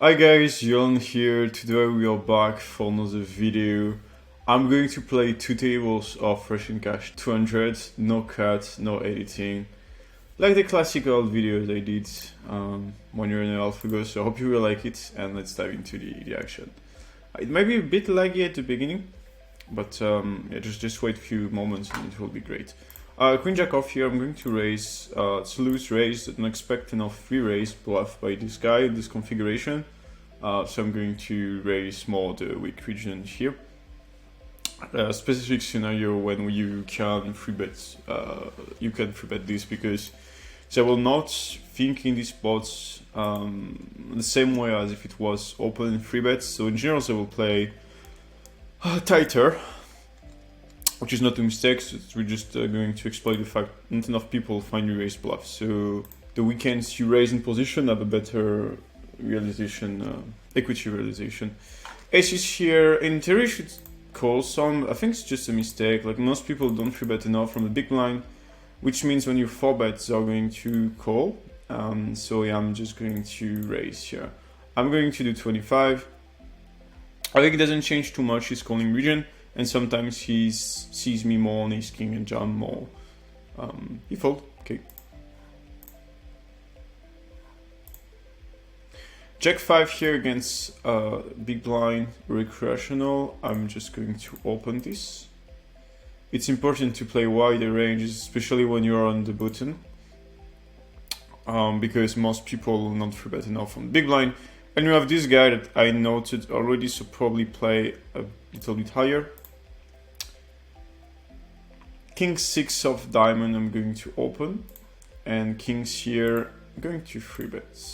Hi guys, Yolan here. Today we are back for another video. I'm going to play 2 tables of Russian Cash 200, no cut, no editing. Like the classical videos I did 1 year and a half ago, so I hope you will like it and let's dive into the action. It might be a bit laggy at the beginning, but yeah, just wait a few moments and it will be great. Queen Jack off here, I'm going to raise, it's a loose raise, I'm expecting of 3 raise bluff by this guy in this configuration. So I'm going to raise more the weak region here. Specific scenario when you can free bet, this because they will not think in these spots the same way as if it was open in free bets. So in general they will play tighter, which is not a mistake. So we're just going to exploit the fact not enough people finally raise bluff. So the weekends you raise in position have a better realization, equity realization. Aces here in theory should call some. I think it's just a mistake. Like most people don't free bet enough from the big blind, which means when you 4-bet they are going to call. So yeah, I'm just going to raise here. I'm going to do 25. I think it doesn't change too much his calling region, and sometimes he sees me more on ace king and jam more. He fold. Okay. Jack 5 here against big blind recreational. I'm just going to open this. It's important to play wider ranges, especially when you're on the button, because most people will not free bet enough on big blind. And you have this guy that I noted already, so probably play a little bit higher. King 6 of diamond I'm going to open, and kings here I'm going to free bet.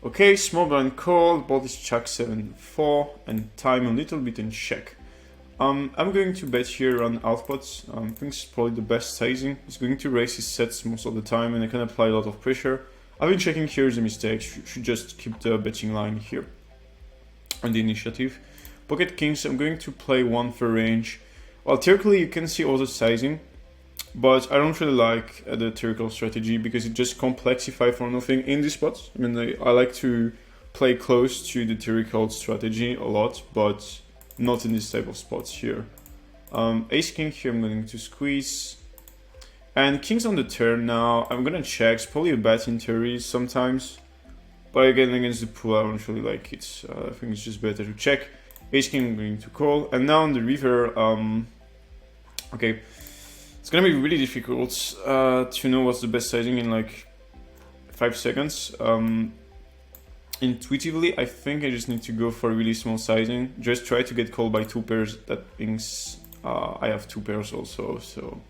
Okay, small blind call, board is Jack 7-4, and time a little bit in check. I'm going to bet here on half pots. I think it's probably the best sizing. He's going to raise his sets most of the time, and I can apply a lot of pressure. I've been checking here is a mistake. Should just keep the betting line here on the initiative. Pocket kings, I'm going to play 1 for range. Well, theoretically you can see all the sizing, but I don't really like the theoretical strategy because it just complexifies for nothing in these spots. I mean, I like to play close to the theoretical strategy a lot, but not in this type of spots here. Ace king here I'm going to squeeze. And kings on the turn now, I'm gonna check. It's probably a bet in theory sometimes, but again against the pool I don't really like it. I think it's just better to check. Ace king I'm going to call. And now on the river, okay. It's gonna be really difficult to know what's the best sizing in like 5 seconds. Intuitively, I think I just need to go for a really small sizing. Just try to get called by 2 pairs. That means I have 2 pairs also, so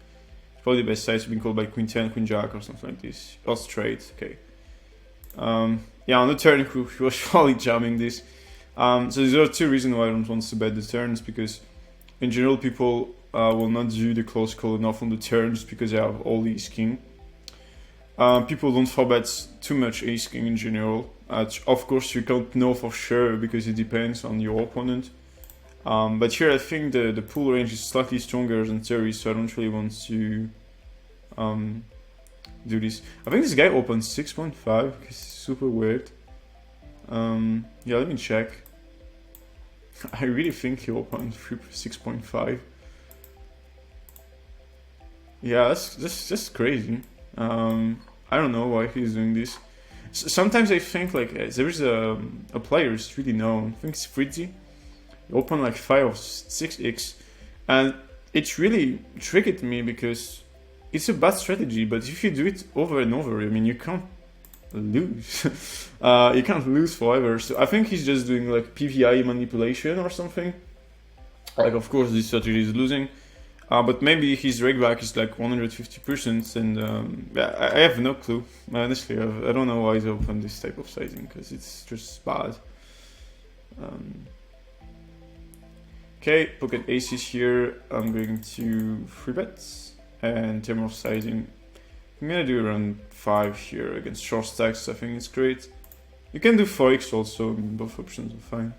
it's probably the best size to be called by queen 10, queen jack or something like this. Or straight, okay. Yeah, on the turn he was probably jamming this. So there are 2 reasons why I don't want to bet the turns, because in general people will not do the close call enough on the turn just because they have all ace king. People don't 4-bet too much ace king in general. Of course you can't know for sure because it depends on your opponent. But here I think the pool range is slightly stronger than theory, so I don't really want to do this. I think this guy opens 6.5, it's super weird. Yeah, let me check. I really think he opened 6.5. Yeah, that's crazy. I don't know why he's doing this. Sometimes I think like there is a player who's really known. I think it's Fritzy. He opened like 5 or 6x, and it really tricked me because it's a bad strategy. But if you do it over and over, I mean, you can't lose. You can't lose forever. So I think he's just doing like PVI manipulation or something. Like, of course, this strategy is losing. But maybe his reg back is like 150%, and I have no clue. Honestly, I don't know why they open this type of sizing, because it's just bad. Okay, pocket aces here. I'm going to 3-bet, and in terms of sizing, I'm gonna do around 5 here against short stacks. I think it's great. You can do 4x also. Both options are fine.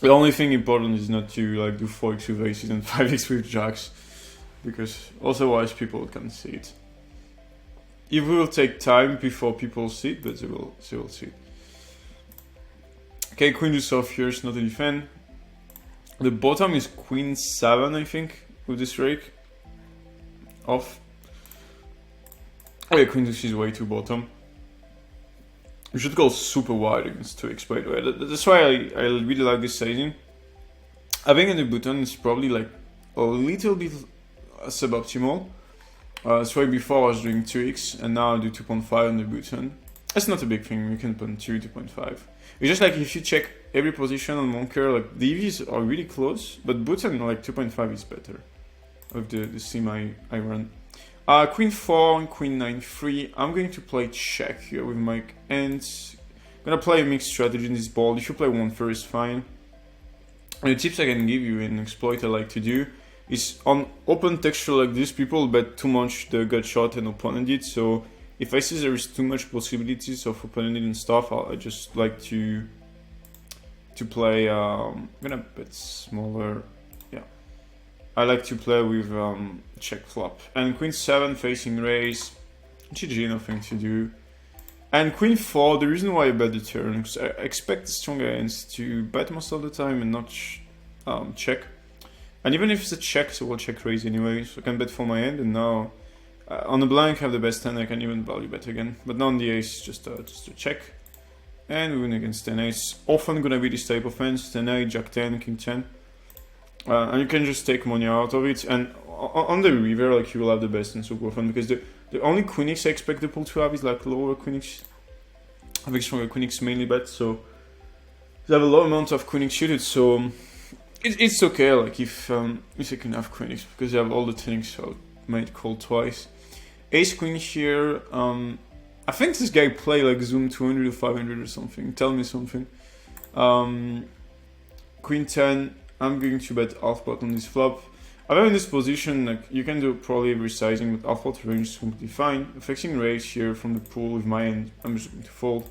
The only thing important is not to like do 4x with aces and 5x with jacks, because otherwise people can see it. It will take time before people see it, but they will see it. Okay, queen deuce off here is not a defend. The bottom is queen 7, I think, with this rake. Off. Oh yeah, queen deuce is way too bottom. You should go super wide against 2x, by the way. That's why I really like this sizing. Having in the button is probably like a little bit suboptimal. That's why before I was doing 2x, and now I do 2.5 on the button. That's not a big thing, you can put 2.5. It's just like if you check every position on Monker, like the EVs are really close, but button like 2.5 is better of the sim I run. Queen 4 and queen 9 3. I'm going to play check here with my hands. I'm gonna play a mixed strategy in this board. If you play one first, fine. And the tips I can give you in exploit I like to do is on open texture like this, people bet too much the gut shot and open it. So if I see there is too much possibilities of opening it and stuff, I just like to play. I'm gonna bet smaller. Yeah, I like to play with check flop and queen 7 facing raise. GG, nothing to do. And queen 4. The reason why I bet the turn because I expect stronger hands to bet most of the time and not check. And even if it's a check, so we'll check raise anyway. So I can bet for my hand, and now. On the blank, I have the best hand, I can even value bet again. But now on the ace, just a check. And we win against 10 ace. Often gonna be this type of hands, 10 8, jack 10, king 10. And you can just take money out of it. And on the river, like you will have the best and super often. Because the only queen x I expect the pool to have is like lower queen x. Having stronger queen x mainly bet, so they have a low amount of queen x suited, so it's okay like if you can have queen x because they have all the things, so might call twice. Ace queen here. I think this guy play like zoom 200 or 500 or something. Tell me something. Queen 10. I'm going to bet half pot on this flop. I'm in this position. Like you can do probably every sizing, but half pot range is completely fine. Fixing raise here from the pool with my end. I'm just going to fold.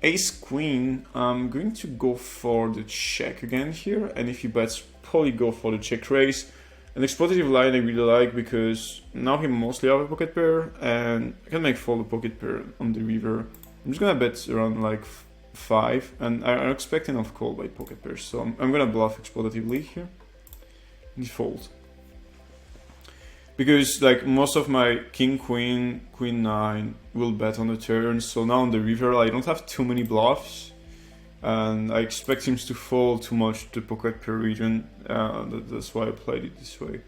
Ace queen. I'm going to go for the check again here, and if he bets, probably go for the check raise. An exploitative line I really like because now he mostly have a pocket pair and I can make fold a pocket pair on the river. I'm just gonna bet around like 5 and I'm expecting off call by pocket pairs, so I'm gonna bluff exploitatively here and fold. Because like most of my king queen, queen 9 will bet on the turn, so now on the river I don't have too many bluffs. And I expect him to fold too much to the pocket pair region. That's why I played it this way.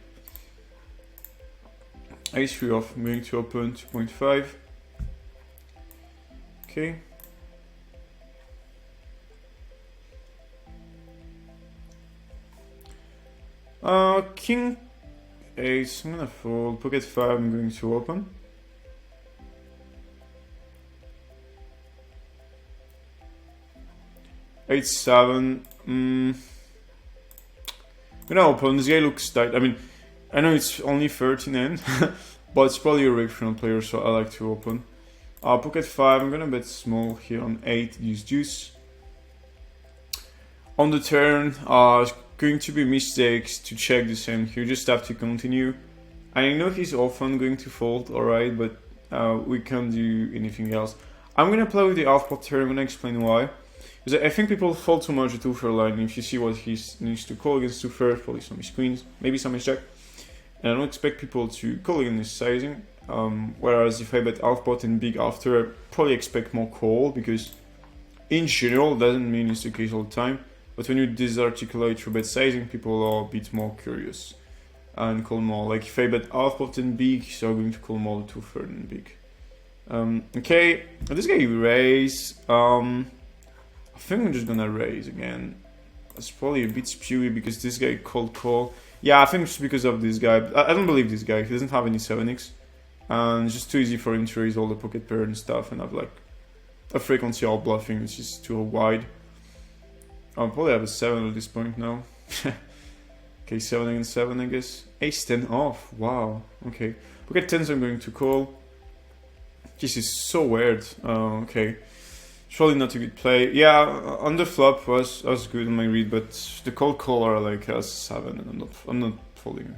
Ace 3 off, I'm going to open 2.5. Okay. King Ace, I'm gonna fold. Pocket 5, I'm going to open. Eight 7. I'm gonna open. This guy looks tight. I mean, I know it's only 13 end, but it's probably a recreational player, so I like to open. Pocket 5. I'm gonna bet small here on 8. Use deuce. On the turn, it's going to be mistakes to check the same. You just have to continue. I know he's often going to fold, alright, but we can't do anything else. I'm gonna play with the half pot turn. I'm gonna explain why. Because I think people fold too much the 2-fair line. If you see what he needs to call against 2-fair, probably some is queens, maybe some is jack. And I don't expect people to call against this sizing. Whereas if I bet half pot and big after, I probably expect more call because in general, doesn't mean it's the case all the time. But when you disarticulate your bet sizing, people are a bit more curious and call more. Like if I bet half pot and big, so I'm going to call more the 2-fair than big. Okay, this guy raise. I think I'm just gonna raise again. It's probably a bit spewy because this guy called call. Yeah, I think it's because of this guy. I don't believe this guy. He doesn't have any 7x. And it's just too easy for him to raise all the pocket pair and stuff and have like a frequency all bluffing which is too wide. I'll probably have a 7 at this point now. Okay, 7 against 7 I guess. Ace 10 off. Wow. Okay. Pocket 10s I'm going to call. This is so weird. Okay. Surely not a good play. Yeah, on the flop was good on my read, but the cold caller like has 7, and I'm not folding,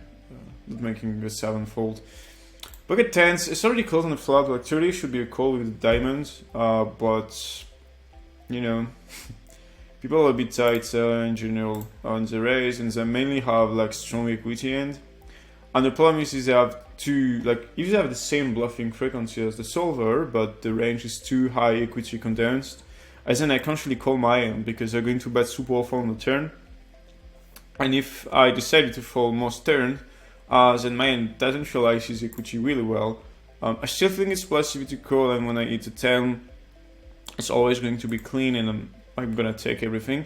not making a 7 fold. Pocket 10s, it's already close on the flop. Like 30 should be a call with the diamonds, but you know, People are a bit tight in general on the raise, and they mainly have like strong equity end. And the problem is they have two, like, if they have the same bluffing frequency as the solver, but the range is too high equity condensed, as then I can't really call my end because they're going to bet super awful on the turn. And if I decided to fold most turn, then my end doesn't realize his equity really well. I still think it's possible to call, and when I hit a 10, it's always going to be clean, and I'm gonna take everything.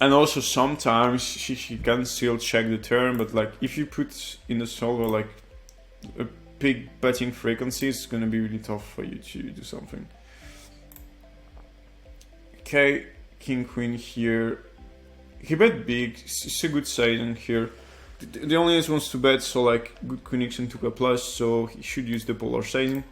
And also sometimes she can still check the turn, but like if you put in the solver like a big betting frequency, it's gonna be really tough for you to do something. Okay, king queen here. He bet big. It's a good sizing here. The only ace wants to bet, so like good connection to a plus, so he should use the polar sizing.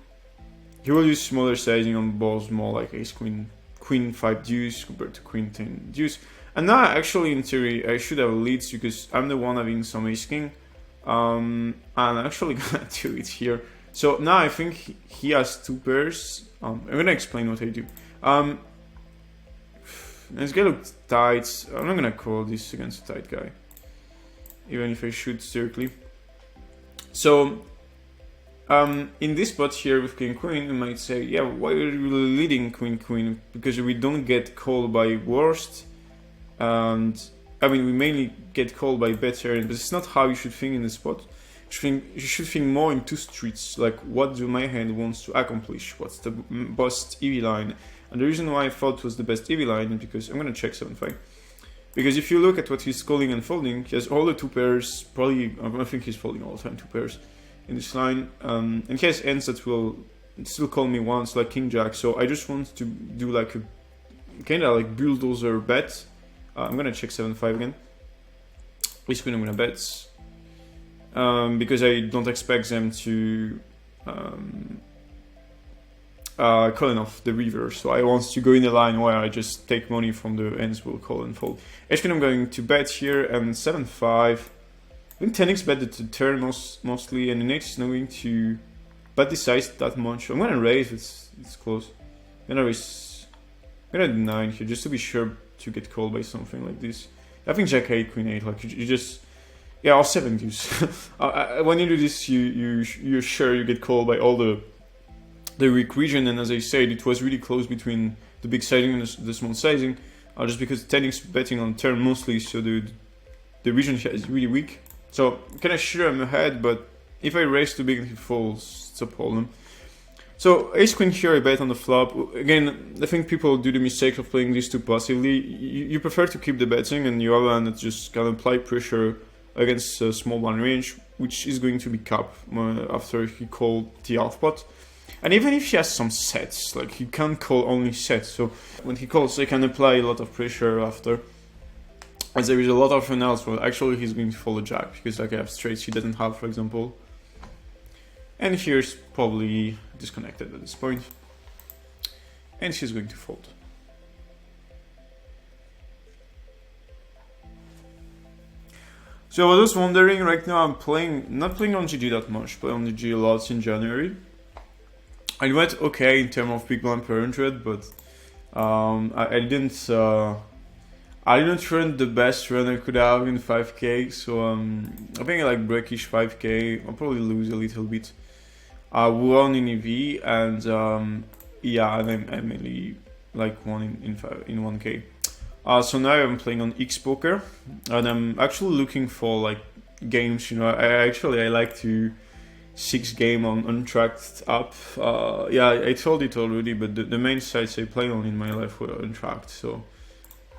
He will use smaller sizing on balls, more like ace queen, queen 5 deuce compared to queen 10 deuce. And now, actually, in theory, I should have leads because I'm the one having some ace king. And I'm actually gonna do it here. So now I think he has 2 pairs. I'm gonna explain what I do. This guy looks tight. I'm not gonna call this against a tight guy, even if I shoot directly. So, in this spot here with king queen, you might say, yeah, why are you leading queen queen? Because we don't get called by worst. And I mean, we mainly get called by better, but it's not how you should think in the spot. You should think more in 2 streets, like what do my hand wants to accomplish, what's the best EV line. And the reason why I thought it was the best EV line is because I'm gonna check 7-5. Because if you look at what he's calling and folding, he has all the 2 pairs, probably, I think he's folding all the time 2 pairs in this line, and he has ends that will still call me once, like king jack, so I just want to do like a kinda like bulldozer bet. I'm gonna check 7-5 again. This queen I'm gonna bet. Because I don't expect them to call off the river, so I want to go in a line where I just take money from the ends, will call and fold. H-queen I'm going to bet here, and 7-5. I think 10x bet the turn mostly, and the next is not going to bet the size that much. I'm gonna raise, it's close. I'm gonna do 9 here, just to be sure to get called by something like this. I think jack 8, queen 8, like you just, yeah, or 7 deuce. When you do this, you're sure you get called by all the weak region, and as I said, it was really close between the big sizing and the small sizing, just because 10x betting on turn mostly, so the region here is really weak. So kind of sure I'm ahead, but if I raise too big and he falls, it's a problem. So ace queen here, I bet on the flop. Again, I think people do the mistake of playing these too passively. You prefer to keep the betting, and you have one that just can apply pressure against a small blind range, which is going to be capped after he called the half pot. And even if he has some sets, like he can't call only sets, so when he calls, he can apply a lot of pressure after. As there is a lot of else, well, actually he's going to fold a jack, because like I have straights he doesn't have, for example. And here's probably disconnected at this point. And she's going to fold. So I was wondering, right now I'm not playing on GG that much, playing on GG a lot in January. I went okay in terms of big blind per 100, but I didn't run the best run I could have in 5k, so I think I like breakish 5k. I'll probably lose a little bit. I won in EV, and yeah, and I mainly like won in 1k. So now I'm playing on X Poker, and I'm actually looking for like games. You know, I like to 6 game on untracked app. Yeah, I told it already, but the main sites I play on in my life were untracked. So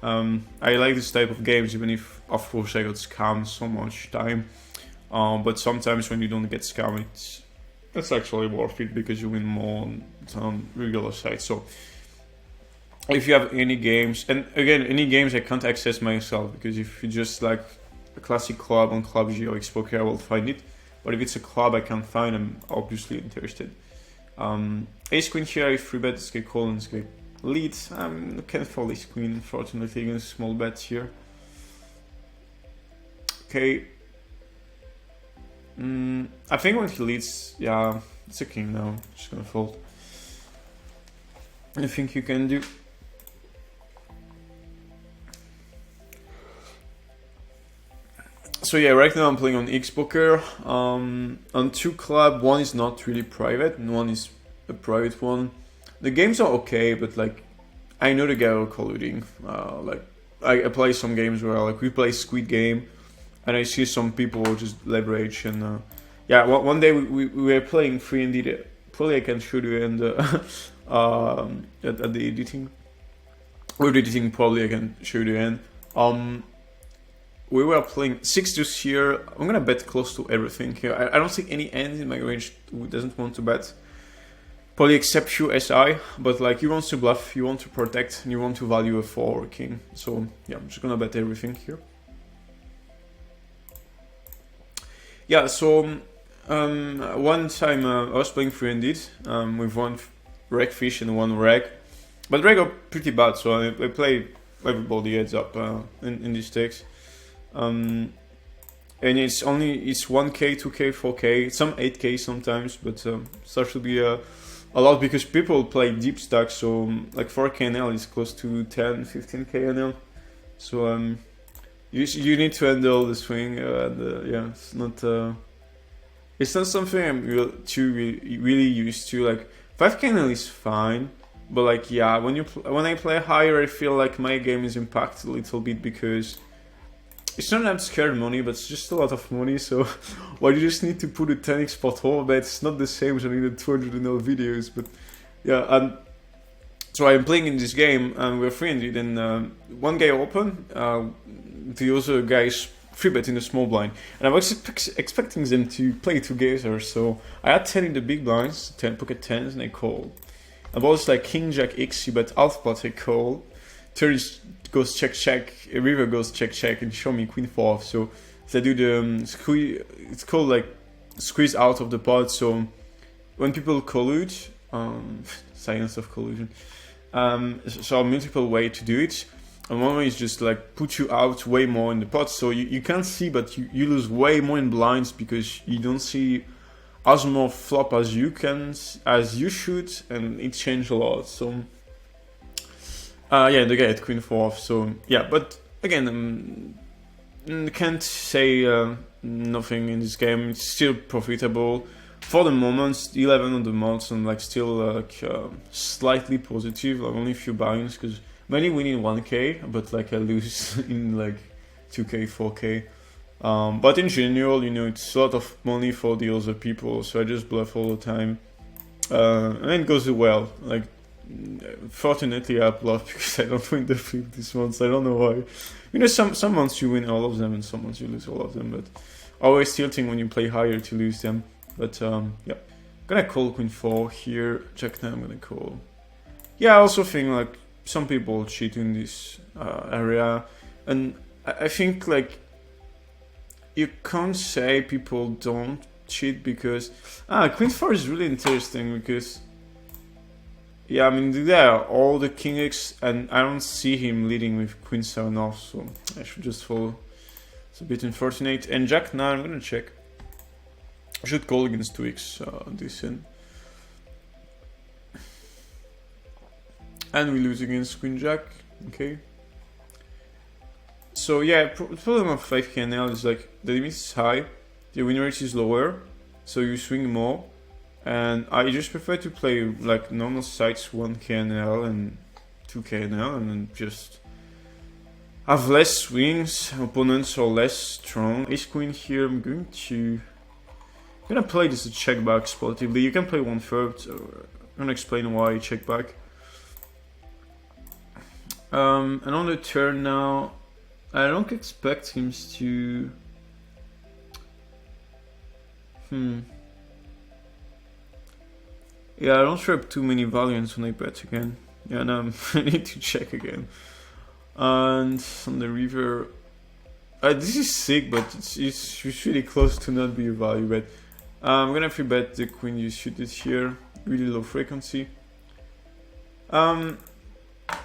I like this type of games, even if of course I got scammed so much time. But sometimes when you don't get scammed, it's actually worth it because you win more on regular sites. So if you have any games, and again, any games I can't access myself, because if you just like a classic club on Club G or X Poker, I will find it. But if it's a club I can't find, I'm obviously interested. Ace Queen here, I free bet, this guy call and this guy lead. I can't fold Ace Queen, unfortunately, against small bets here. Okay. I think when he leads, yeah, it's a king now. Just gonna fold. I think you can do. So yeah, right now I'm playing on Xboker. On 2 club, one is not really private, and one is a private one. The games are okay, but like I know the guy are colluding. Like I play some games where like we play Squid Game, and I see some people just leverage and yeah. One day we were playing free indeed. Probably I can show you in the at the editing. Or editing probably I can show you in. We were playing 6 this year. I'm gonna bet close to everything here. I don't think any end in my range who doesn't want to bet. Probably except you SI, but like you want to bluff, you want to protect, and you want to value a 4 or king. So yeah, I'm just gonna bet everything here. Yeah, so one time I was playing free indeed with one reg fish and one reg, but reg are pretty bad, so I play everybody heads up in these stakes. And it's 1k, 2k, 4k, some 8k sometimes, but starts to be a lot because people play deep stacks, so like 4k NL is close to 10, 15k NL. So you need to handle the swing, and yeah, it's not something I'm really used to. Like 5k NL is fine, but like yeah, when I play higher, I feel like my game is impacted a little bit because it's not that I'm scared money, but it's just a lot of money. So why you just need to put a 10x spot over bet? It's not the same as I need 200 NL videos, but yeah. And so I'm playing in this game, and we're free indeed. And one guy open, the other guys free bet in the small blind, and I was expecting them to play together. So I had 10 in the big blinds, 10 pocket 10s, and I called. I was like King Jack X, you bet half pot, I call. Turn goes check check, a river goes check check, and show me queen 4. So they do the squeeze. It's called like squeeze out of the pot. So when people collude, science of collusion. So multiple way to do it. And one way is just like put you out way more in the pot, so you can't see, but you lose way more in blinds because you don't see as more flop as you should, and it changed a lot. So yeah, the guy had queen 4. So yeah, but again, can't say nothing in this game. It's still profitable for the moment. 11 on the month, and like still like slightly positive, like only a few buy-ins because mainly winning 1k, but like I lose in like 2k, 4k. But in general, you know, it's a lot of money for the other people, so I just bluff all the time, and it goes well. Like fortunately, I bluff because I don't win the flip this month. I don't know why. You know, some months you win all of them, and some months you lose all of them. But always tilting when you play higher to lose them. But yeah, gonna call queen 4 here. Jack 9. I'm gonna call. Yeah, I also think like some people cheat in this area, and I think like you can't say people don't cheat because queen 4 is really interesting because yeah, I mean there are all the king x, and I don't see him leading with queen 7 off, so I should just follow. It's a bit unfortunate. And jack 9, I'm gonna check. I should call against 2x this in. And we lose against queen jack. Okay. So yeah, the problem of 5k NL is like the limit is high, the win rate is lower, so you swing more. And I just prefer to play like normal sides 1k NL and 2k NL, and then just have less swings. Opponents are less strong. Ace queen here. I'm gonna play this a check back sportively. You can play 1/3. I'm gonna explain why I check back. And on the turn now, I don't expect him to. Yeah, I don't trap too many valiants when I bet again. Yeah, no, I need to check again. And on the river, this is sick, but it's really close to not be a value bet. I'm gonna free bet the queen you shoot it here, really low frequency.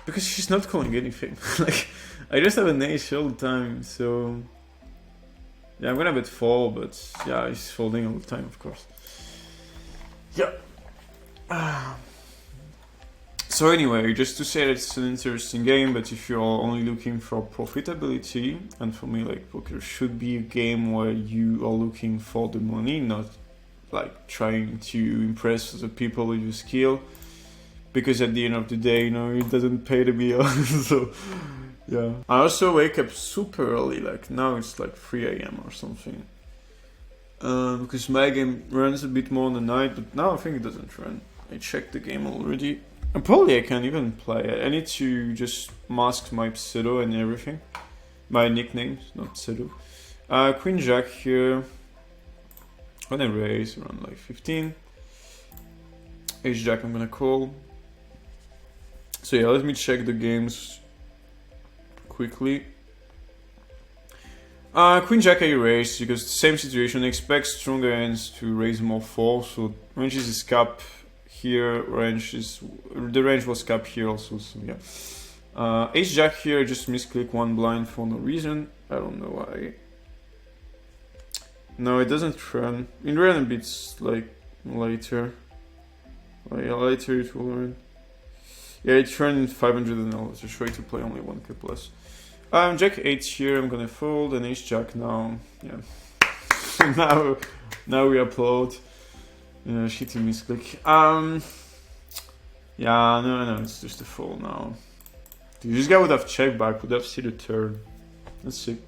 Because she's not calling anything. Like I just have an ace all the time, so yeah, I'm gonna bet 4, but yeah, he's folding all the time, of course. Yeah. So anyway, just to say that it's an interesting game, but if you're only looking for profitability, and for me, like, poker should be a game where you are looking for the money, not like trying to impress the people with your skill, because at the end of the day, you know, it doesn't pay the bill. So yeah, I also wake up super early, like now it's like 3 a.m. or something, because my game runs a bit more in the night, but now I think it doesn't run. I checked the game already, and probably I can't even play it. I need to just mask my pseudo and everything, my nicknames, not pseudo. Queen Jack here. I'm gonna raise around like 15. Ace Jack I'm gonna call. So yeah, let me check the games quickly. Queen Jack I raise because same situation. Expect stronger hands to raise more 4. So range is cap here. The range was cap here also. So yeah. Ace Jack here. Just misclick one blind for no reason. I don't know why. No, it doesn't run. It ran a bit like later. Oh, yeah, later it will run. Yeah, it ran in 500 and I'll just try to play only 1k plus. Jack 8 here, I'm gonna fold, and Ace Jack now. Yeah. now we upload. Yeah, shitty misclick. Yeah, no, it's just a fold now. Dude, this guy would have checked back, would have seen the turn. Let's see.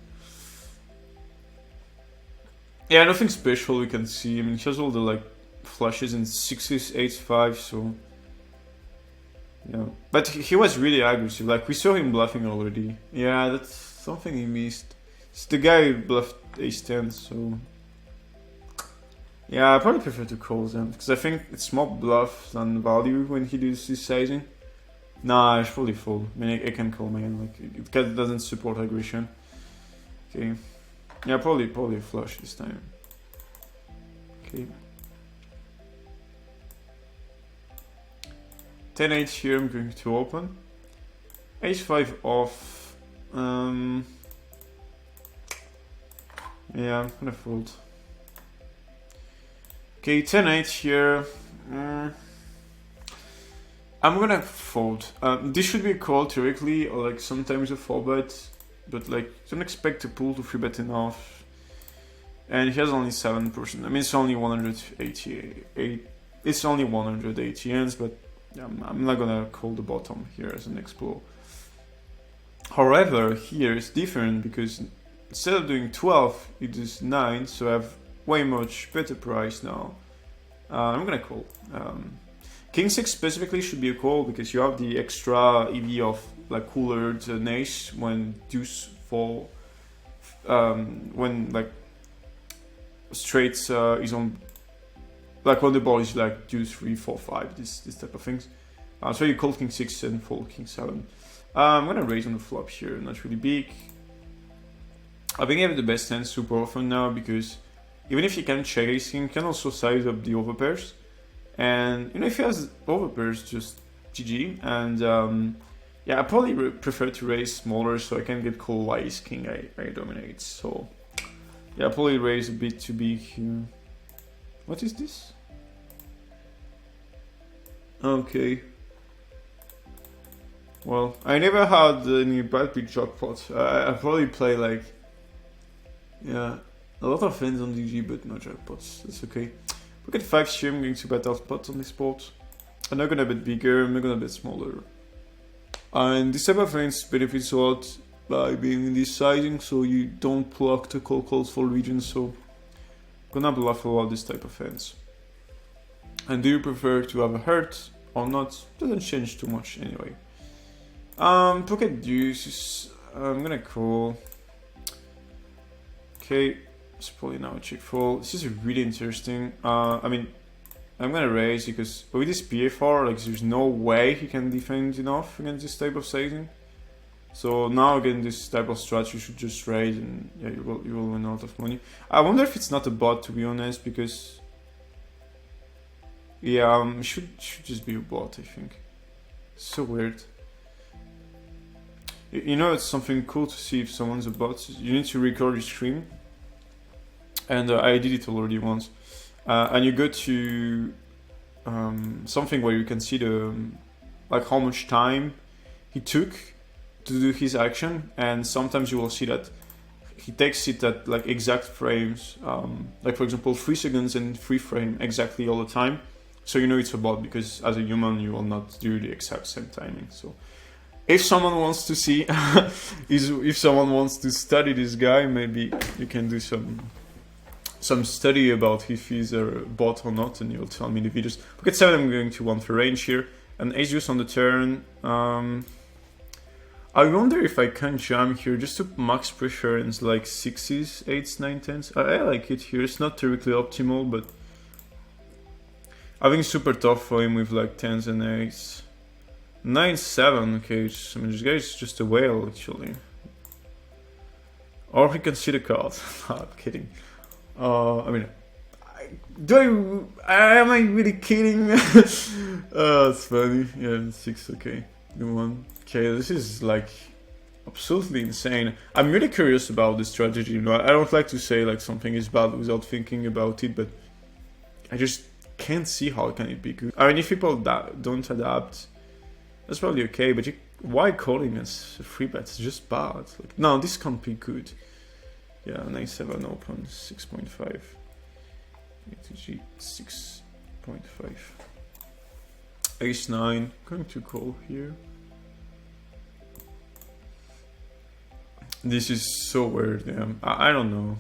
Yeah, nothing special we can see. I mean, he has all the like flushes and 6s, 8s, 5s, so yeah. But he was really aggressive. Like we saw him bluffing already. Yeah, that's something he missed. It's the guy who bluffed ace 10, so yeah, I probably prefer to call them because I think it's more bluff than value when he does his sizing. Nah, I should probably fold. I mean, I can call my hand. Like it doesn't support aggression. Okay. Yeah, probably a flush this time. Okay. 10-8 here, I'm going to open. Ace-5 off. Yeah, I'm gonna fold. Okay, 10-8 here. I'm gonna fold. This should be a call theoretically, or like sometimes a 4-bet. But like, don't expect to pull to 3-bet enough. And he has only 7%. I mean, it's only 188. It's only 180 hands, but yeah, I'm not gonna call the bottom here as an explore. However, here it's different because instead of doing 12, it does 9, so I have way much better price now. I'm gonna call. King 6 specifically should be a call because you have the extra EV of like cooler an ace when deuce 4, when like straights is on, like when the ball is like deuce 3, 4, 5, this type of things. So you call King 6 and fold King 7. I'm gonna raise on the flop here, not really big. I've been having the best hand super often now because even if you can check ace, you can also size up the overpairs. And you know, if he has overpairs, just GG. And yeah, I probably prefer to raise smaller so I can get call while ace king I dominate. So yeah, I probably raise a bit too big here. What is this? Okay. Well, I never had any bad big jackpots. I probably play like, yeah, a lot of hands on DG, but no jackpots. That's okay. Look at 5 here, I'm going to bet half pot on this spot. I'm not gonna bet bigger, I'm not gonna bet smaller. And this type of hands benefits a lot by being in this sizing, so you don't block the call calls for regions, so I'm gonna bluff a lot this type of hands. And do you prefer to have a heart or not? Doesn't change too much anyway. Pocket deuce, I'm gonna call. Okay, it's probably now a check fold. This is really interesting. I mean, I'm gonna raise because with this PFR, like, there's no way he can defend enough against this type of sizing. So now again, this type of strat, you should just raise, and yeah, you will win a lot of money. I wonder if it's not a bot, to be honest, because yeah, it should just be a bot, I think. So weird. You know, it's something cool to see if someone's a bot. You need to record your stream, and I did it already once. And you go to something where you can see the like how much time he took to do his action, and sometimes you will see that he takes it at like exact frames, like for example 3 seconds and 3 frame exactly all the time. So you know it's a bot, because as a human you will not do the exact same timing. So if someone wants to see, if someone wants to study this guy, maybe you can do some study about if he's a bot or not, and you'll tell me in the videos. Pocket 7 I'm going to want for range here, and ace deuce on the turn. I wonder if I can jam here just to max pressure and like 6s, 8s, 9s, 10s. I like it here. It's not terribly optimal, but I think it's super tough for him with like 10s and 8s. 9-7, okay, I mean, this guy is just a whale actually. Or he can see the card. No, I'm kidding. I mean, am I really kidding? It's funny. Yeah, 6, okay. Good one. Okay, this is like absolutely insane. I'm really curious about this strategy. You know, I don't like to say like something is bad without thinking about it, but I just can't see how can it be good. I mean, if people don't adapt, that's probably okay, but why calling as a free bet? It's just bad. Like, no, this can't be good. Yeah, 9-7 open, 6.5. ATG 6.5. Ace-9, going to call here. This is so weird, yeah. I don't know.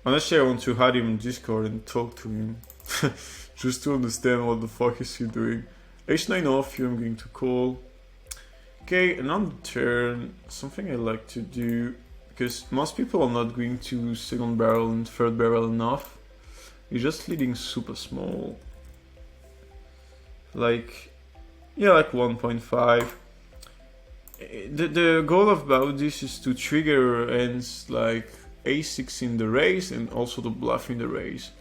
Honestly, I want to hide him in Discord and talk to him. Just to understand what the fuck is he doing. H9 off here, I'm going to call. Okay, and on the turn, something I like to do, because most people are not going to second barrel and third barrel enough. You're just leading super small. Like, yeah, like 1.5. The goal about this is to trigger ends like a6 in the raise and also the bluff in the raise.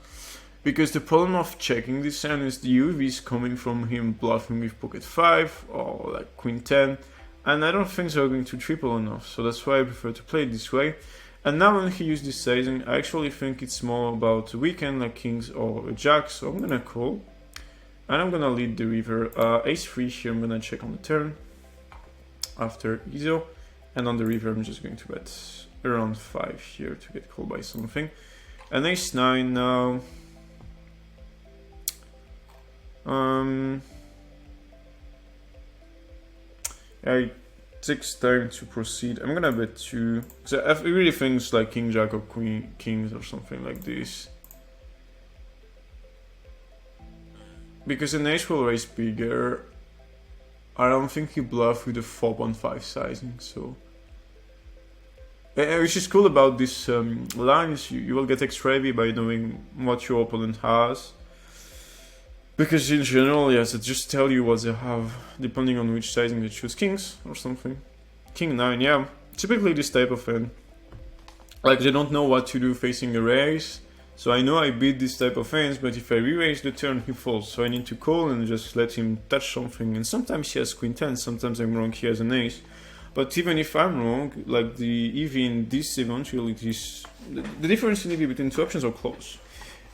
Because the problem of checking this hand is the UV is coming from him bluffing with pocket 5 or like queen 10, and I don't think they're going to triple enough, so that's why I prefer to play it this way. And now when he used this sizing, I actually think it's more about a weekend like kings or a jack, so I'm gonna call. And I'm gonna lead the river. Ace-3 here, I'm gonna check on the turn after ISO, and on the river I'm just going to bet around 5 here to get called by something. And Ace-9 now. Yeah, it takes time to proceed. I'm gonna bet 2. So I really think it's like king jack or queen kings or something like this. Because an ace will raise bigger. I don't think he bluff with a 4.5 sizing, so. Which is cool about this lines, you will get extra heavy by knowing what your opponent has. Because in general, yes, it just tell you what they have, depending on which sizing they choose. Kings or something. King 9, yeah. Typically this type of hand. Like, they don't know what to do facing a raise. So I know I beat this type of hands, but if I re-raise the turn, he falls. So I need to call and just let him touch something. And sometimes he has queen 10, sometimes I'm wrong, he has an ace. But even if I'm wrong, like the EV in this eventually, the difference in EV between two options are close.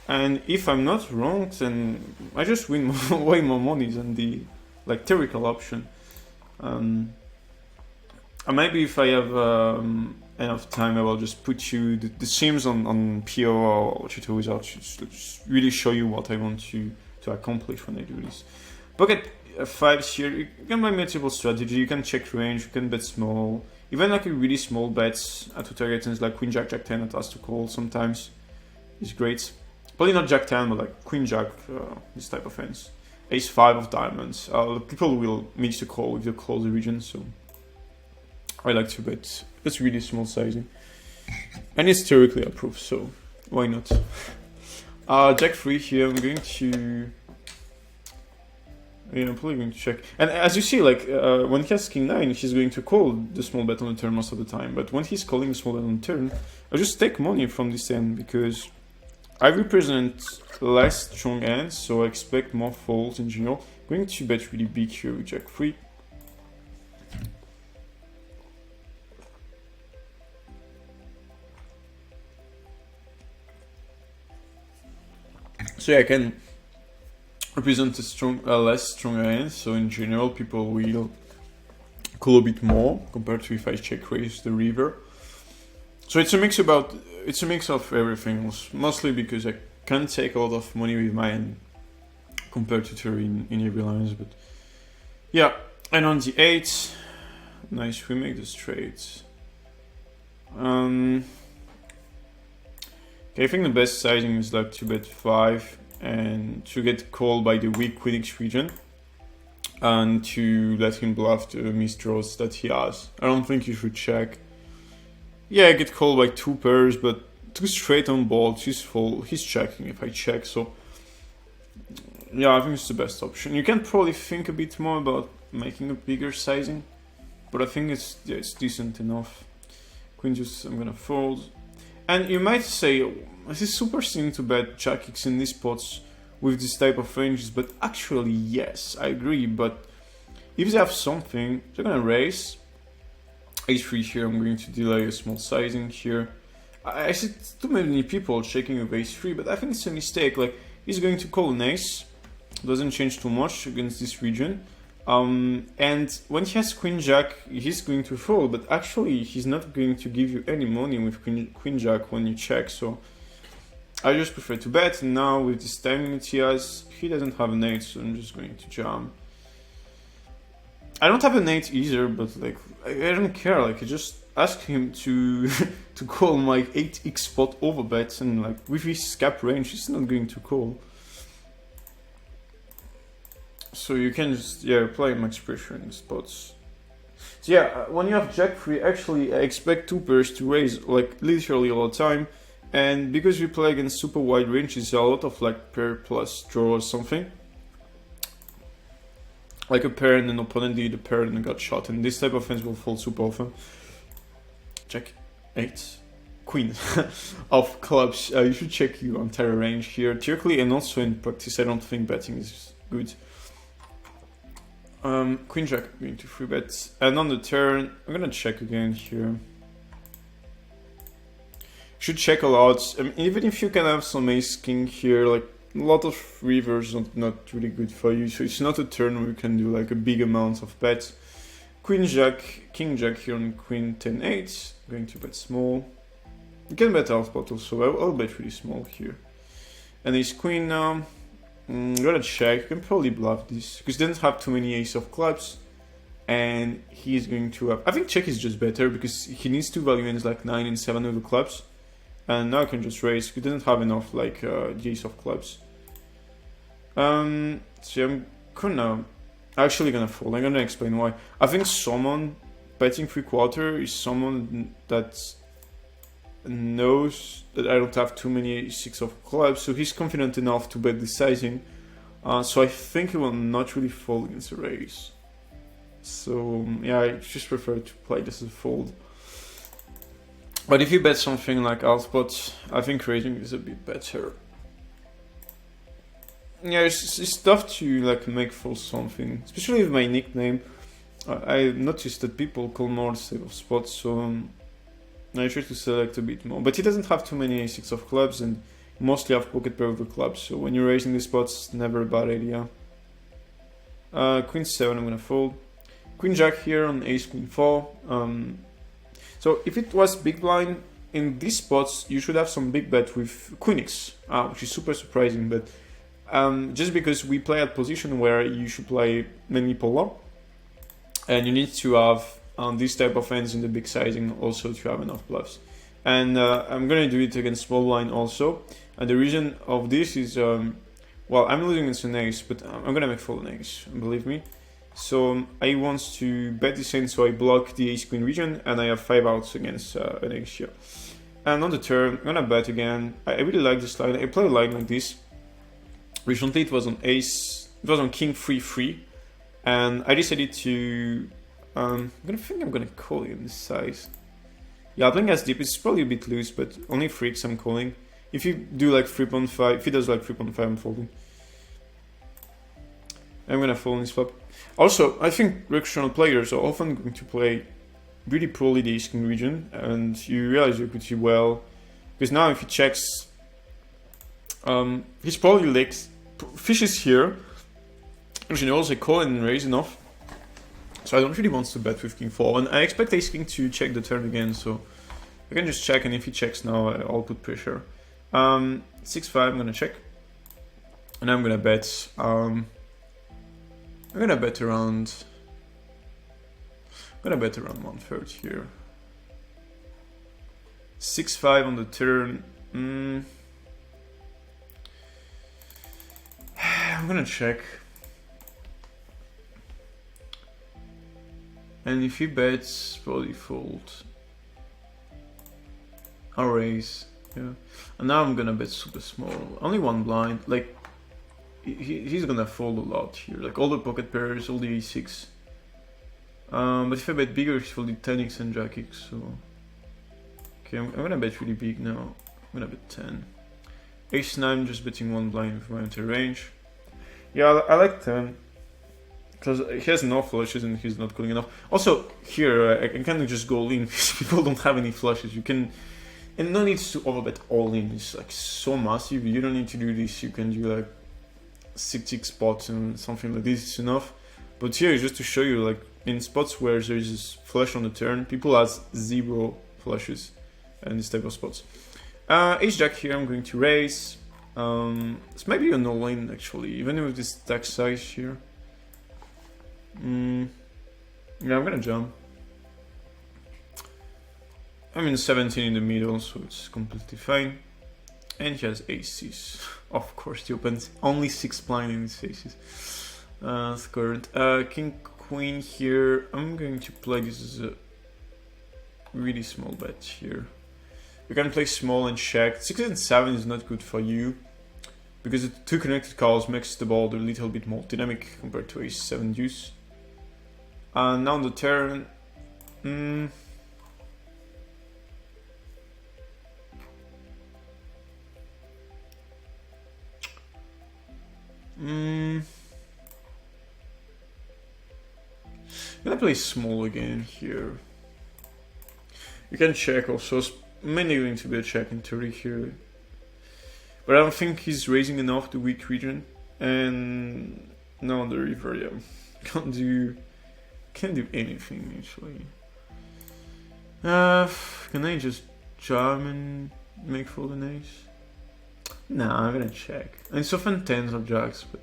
And if I'm not wrong, then I just win way more money than the like theoretical option. Maybe if I have enough time, I will just put you the sims on PO or Tutor Wizard to just really show you what I want to accomplish when I do this. Pocket 5s here, you can buy multiple strategy, you can check range, you can bet small, even like a really small bets at two target hands like Queen Jack, Jack 10 that has to call sometimes is great. Probably not Jack 10, but like Queen Jack, this type of hands. Ace 5 of diamonds. People will meet to call with the closer region, so I like to bet. It's really small sizing. And it's theoretically approved, so why not? Jack 3 here, I'm going to... Yeah, I'm probably going to check. And as you see, like, when he has King 9, he's going to call the small bet on the turn most of the time. But when he's calling the small bet on the turn, I just take money from this end because I represent less strong hands, so I expect more folds in general. I'm going to bet really big here with Jack 3. So yeah, I can represent a strong, less strong hand, so in general people will call a bit more compared to if I check raise the river. So it's a mix of everything, mostly because I can take a lot of money with my hand compared to Terry in heavy lines, but yeah. And on the 8, nice, we make the straight. Okay, I think the best sizing is like to bet 5 and to get called by the weak Queen-X region and to let him bluff the missed draws that he has. I don't think you should check. Yeah, I get called by 2 pairs, but 2 straight on board, he's full, he's checking if I check, so yeah, I think it's the best option. You can probably think a bit more about making a bigger sizing, but I think it's decent enough. Queen just, I'm gonna fold. And you might say, this is super silly to bet Jack X in these spots with this type of ranges, but actually yes, I agree, but if they have something, they're gonna raise. H3 here, I'm going to delay a small sizing here. I see too many people checking with H3, but I think it's a mistake. Like, he's going to call an ace, doesn't change too much against this region. And when he has Queen Jack, he's going to fold, but actually he's not going to give you any money with Queen Jack when you check, so I just prefer to bet. And now with this timing that he has, he doesn't have an 8, so I'm just going to jam. I don't have an 8 either, but like, I don't care, like, I just ask him to to call my 8x spot over bets, and like, with his cap range, he's not going to call. So you can just, yeah, apply max pressure in the spots. So yeah, when you have Jack 3, actually I expect 2 pairs to raise, like, literally all the time. And because we play against super wide ranges, a lot of like pair plus draw or something. Like a pair and an opponent did a pair and got shot, and this type of hands will fold super often. Jack 8. Queen of clubs. You should check your entire range here. Theoretically and also in practice, I don't think betting is good. Queen Jack, I'm going to 3 bet. And on the turn, I'm gonna check again here. Should check a lot. I mean, even if you can have some ace king here, like a lot of rivers are not really good for you. So it's not a turn where you can do like a big amount of bets. Queen Jack, King Jack here on Queen 10-8. Going to bet small. You can bet half pot also. I'll bet really small here. And ace queen now. Gonna check. You can probably bluff this because he doesn't have too many ace of clubs, and he's going to have. I think check is just better because he needs to value ends like 9 and 7 of the clubs, and now I can just raise. He doesn't have enough like the ace of clubs. So I'm actually gonna fold. I'm gonna explain why. I think someone betting 3/4 is someone that knows that I don't have too many 6 of clubs, so he's confident enough to bet the sizing. So I think he will not really fold against a raise. So yeah, I just prefer to play this as a fold. But if you bet something like half pot, I think raising is a bit better. Yeah, it's tough to like make fold something, especially with my nickname. I noticed that people call more the type of spots, so I try to select a bit more. But he doesn't have too many a6 of clubs and mostly have pocket pair of the clubs, so when you're raising the spots, never a bad idea. Queen 7, I'm gonna fold. Queen Jack here on ace Queen 4. So if it was big blind, in these spots you should have some big bet with Queen X, which is super surprising, but just because we play at position where you should play mainly polar, and you need to have this type of hands in the big sizing also to have enough bluffs. And I'm gonna do it against small blind also, and the reason of this is, well, I'm losing against an ace, but I'm gonna make fold an ace, believe me. So I want to bet this hand, so I block the ace queen region, and I have 5 outs against an ace here. And on the turn, I'm gonna bet again. I really like this line. I play a line like this. Recently it was on ace, it was on king 3-3, and I decided to, I'm gonna call in this size. Yeah, playing as deep, it's probably a bit loose, but only freaks I'm calling. If you do like 3.5, if he does like 3.5, I'm folding. I'm gonna fold in this flop. Also, I think recreational players are often going to play really poorly the ace king region, and you realize you could see well, because now if he checks, he's probably like fishes here, Actually, also Cohen raise enough. So I don't really want to bet with king 4. And I expect ace king to check the turn again, so I can just check, and if he checks now, I'll put pressure. 6-5, I'm gonna check. And I'm gonna bet. I'm gonna bet around 1/3 here. 6-5 on the turn. I'm gonna check. And if he bets, probably fold. I'll raise. Yeah. And now I'm gonna bet super small. Only one blind. Like, he's gonna fold a lot here. Like, all the pocket pairs, all the a6. But if I bet bigger, he's folding 10x and jack-x, so... Okay, I'm gonna bet really big now. I'm gonna bet 10. Ace-9, just betting one blind with my entire range. Yeah, I like 10. Because he has no flushes and he's not calling enough. Also, here, I can kind of just go all in because people don't have any flushes. You can... And no need to overbet all in. It's like so massive. You don't need to do this. You can do like 6x spots and something like this. It's enough. But here is just to show you, like, in spots where there is this flush on the turn, people has 0 flushes and this type of spots. Ace-Jack here, I'm going to raise. This might be a no-win actually, even with this stack size here. Yeah, I'm gonna jump. I'm in 17 in the middle, so it's completely fine. And he has aces. Of course, he opens only 6 blind in his aces. Current. King, queen here. I'm going to play this as a really small bet here. You can play small and check. 6 and 7 is not good for you, because the 2 connected cards makes the board a little bit more dynamic compared to ace 7 deuce. Now on the turn, I'm gonna play small again here. You can check also, it's mainly going to be a check in theory here. But I don't think he's raising enough the weak region. And now on the river, yeah, can't do anything actually. Can I just jam and make fold an ace? Nah, I'm gonna check. And it's often 10s or jacks, but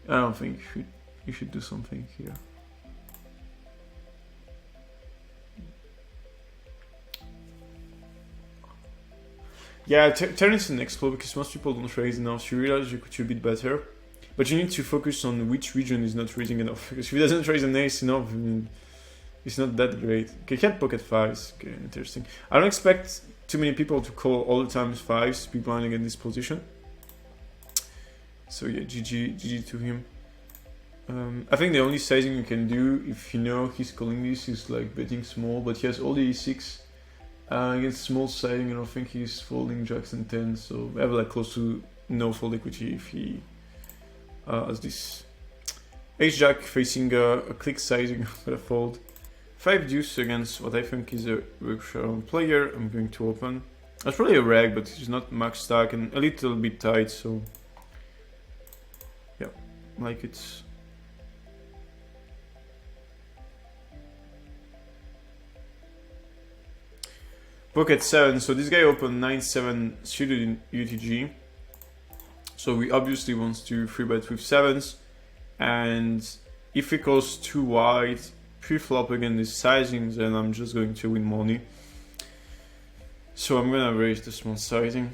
I don't think you should do something here. Yeah, turn is an explode because most people don't raise enough. So you realize you could do a bit better, but you need to focus on which region is not raising enough. Because if he doesn't raise an ace enough, I mean, it's not that great. Okay, he had pocket 5s. Okay, interesting. I don't expect too many people to call all the times 5s, be blind against this position. So yeah, GG to him. I think the only sizing you can do if you know he's calling this is like betting small, but he has all the e6. Against small sizing, I don't think he's folding jacks and 10s, so I have like close to no fold equity if he has this. Ace-Jack facing a click sizing, but a fold. 5 deuce against what I think is a workshop player. I'm going to open. That's probably a rag, but it's not max stack and a little bit tight, so yeah, like it's. Pocket 7, so this guy opened 9-7 suited in UTG. So we obviously want to 3-bet with 7s. And if he goes too wide, pre-flop again this sizing, then I'm just going to win money. So I'm gonna raise the small sizing.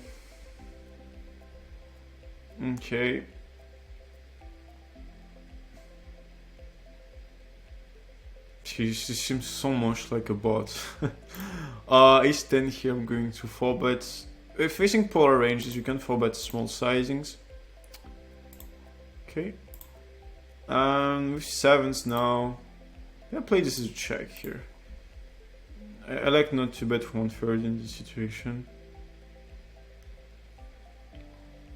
Okay. She seems so much like a bot. Ace 10 here, I'm going to 4-bet. Facing polar ranges, you can 4-bet small sizings. Okay. With 7s now. Yeah, play this as a check here. I like not to bet 1/3 in this situation.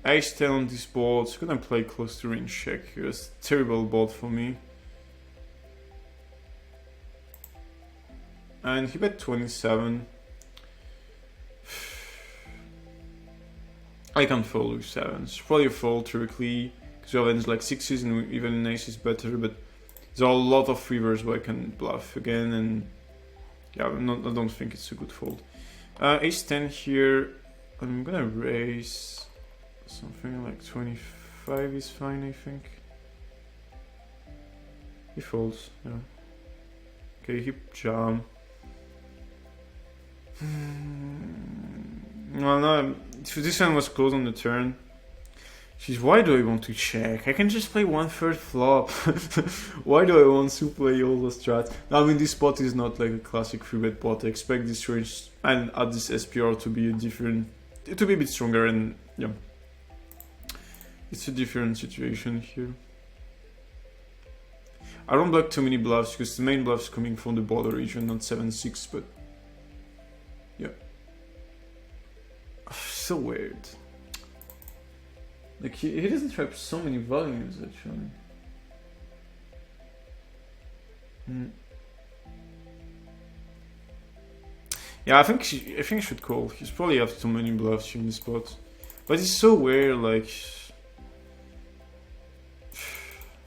Ace 10 on this board, so gonna play close to range check here. It's a terrible board for me. And he bet 27. I can't fold with 7s. Probably a fold theoretically. Because Yolan is like 6s and even an ace is better, but there are a lot of rivers where I can bluff again, and yeah, I don't think it's a good fold. Ace 10 here, I'm gonna raise something like 25 is fine, I think. He folds, yeah. Okay, he jam. Well, no, this one was close on the turn. Jeez, why do I want to check? I can just play 1/3 flop. Why do I want to play all the strats? I mean, this pot is not like a classic 3-bet pot. I expect this range and at this SPR to be a bit stronger, and yeah, it's a different situation here. I don't block too many bluffs because the main bluff's coming from the border region, not 7-6, but yeah. So weird. Like, he doesn't trap so many volumes, actually. Yeah, I think he should call. He's probably have too many bluffs in this spot. But it's so weird, like...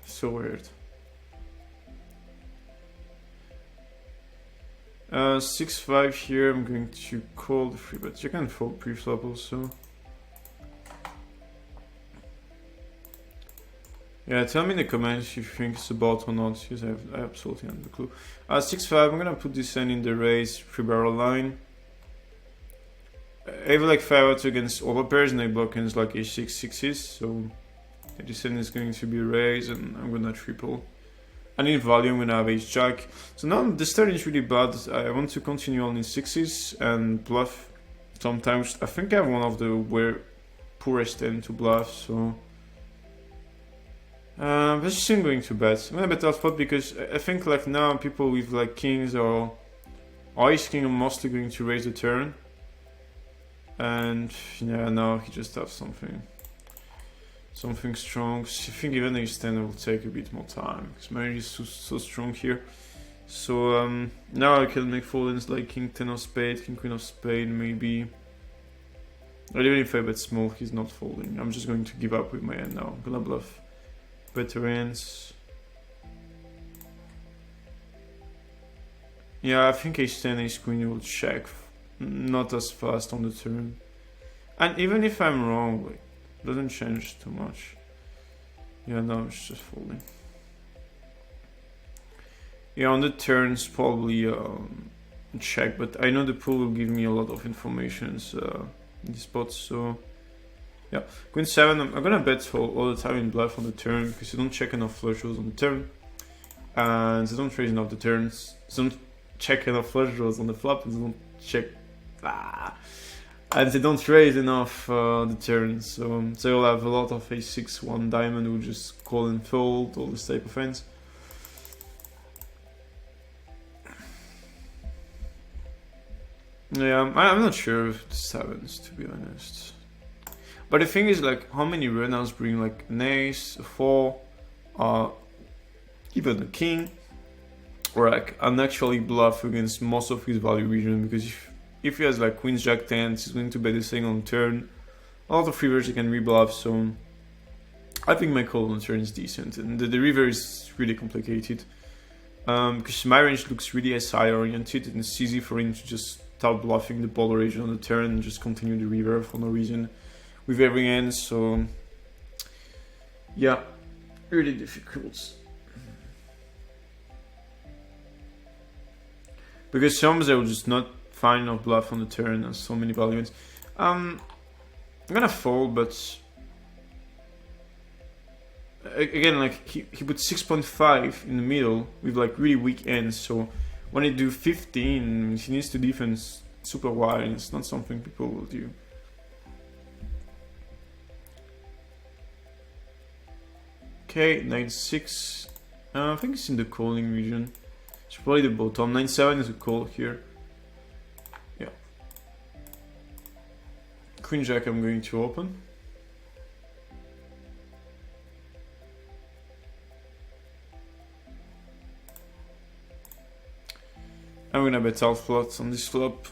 so weird. 6-5 here, I'm going to call the 3-bet. You can fold pre-flop also. Yeah, tell me in the comments if you think it's a bot or not, because I absolutely have no clue. 6-5, I'm gonna put this in the raise 3-barrel line. I have like 5 outs against overpairs and I block against like a6 6s, so this end is going to be raised and I'm gonna triple. And in value I'm gonna have ace jack. So now this turn is really bad. I want to continue on in 6s and bluff sometimes. I think I have one of the poorest end to bluff, so... but just I'm going to bet. I'm gonna bet out spot because I think like now people with like kings or ace king are mostly going to raise the turn. And yeah, now he just has something strong. So I think even ace 10 will take a bit more time because my range is so strong here. So now I can make fold-ins like king 10 of spade, king queen of spade maybe. Or even if I bet small, he's not folding. I'm just going to give up with my hand now. I'm gonna bluff better ends. Yeah, I think ace 10, ace queen will check. Not as fast on the turn. And even if I'm wrong, like, doesn't change too much. Yeah, no, it's just folding. Yeah, on the turns probably check, but I know the pool will give me a lot of information in this spot, so yeah. Queen 7, I'm gonna bet all the time in bluff on the turn because you don't check enough flush draws on the turn, and they don't raise enough the turns. They don't check enough flush draws on the flop, and they don't check, and they don't raise enough the turns. So you'll have a lot of ace-6, 1 diamond who just call and fold, all this type of hands. Yeah, I'm not sure if the 7s, to be honest. But the thing is, like, how many runouts bring like an ace, a 4, even a king, or like an actually bluff against most of his value region? Because if he has like queens, jack 10, he's going to bet this thing on turn. A lot of rivers he can rebluff, so I think my call on turn is decent. And the river is really complicated because my range looks really SI oriented, and it's easy for him to just start bluffing the polar region on the turn and just continue the river for no reason with every hand. So yeah, really difficult. Because sometimes I will just not find enough bluff on the turn and so many values. I'm gonna fold, but again, like he put 6.5 in the middle with like really weak ends. So when I do 15, he needs to defend super wide, and it's not something people will do. Okay, 9-6. I think it's in the calling region. It's probably the bottom. 9-7 is a call here. Yeah. Queen Jack I'm going to open. I'm gonna bet half flats on this flop.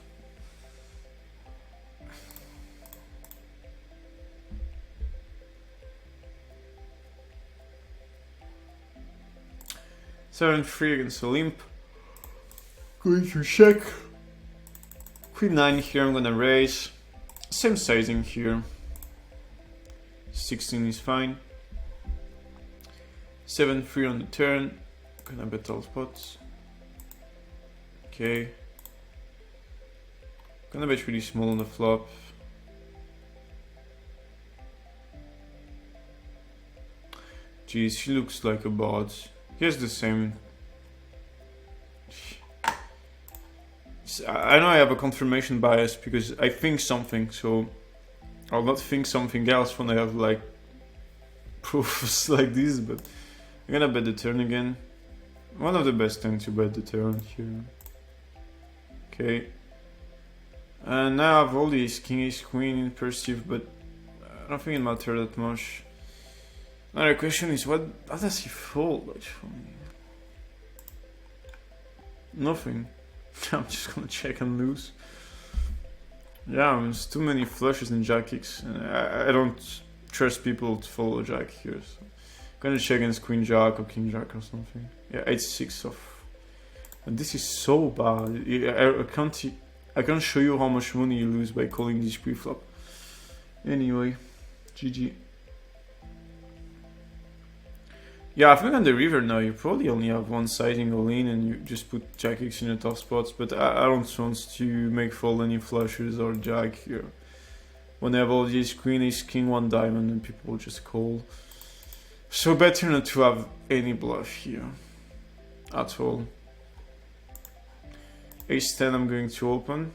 7-3 against a limp. Going to check. Queen 9 here, I'm gonna raise. Same sizing here. 16 is fine. 7-3 on the turn. Gonna bet all spots. Okay. Gonna bet really small on the flop. Jeez, he looks like a bot. He has the same. I know I have a confirmation bias because I think something, so I'll not think something else when I have like proofs like this, but I'm gonna bet the turn again. One of the best things to bet the turn here. Okay. And now I have all these king, ace, queen in perceive, but I don't think it matters that much. Now the question is, how does he fold actually? Nothing. I'm just gonna check and lose. Yeah, there's too many flushes and jack kicks. I don't trust people to follow jack here. So I'm gonna check against queen jack or king jack or something. Yeah, 8-6 off. And this is so bad. I can't show you how much money you lose by calling this pre-flop. Anyway, GG. Yeah, I think on the river now you probably only have one siding all in and you just put jack X in the tough spots, but I don't want to make fold any flushes or jack here. When I have all these queen, ace, king, 1 diamond and people will just call. So better not to have any bluff here. At all. Ace 10 I'm going to open.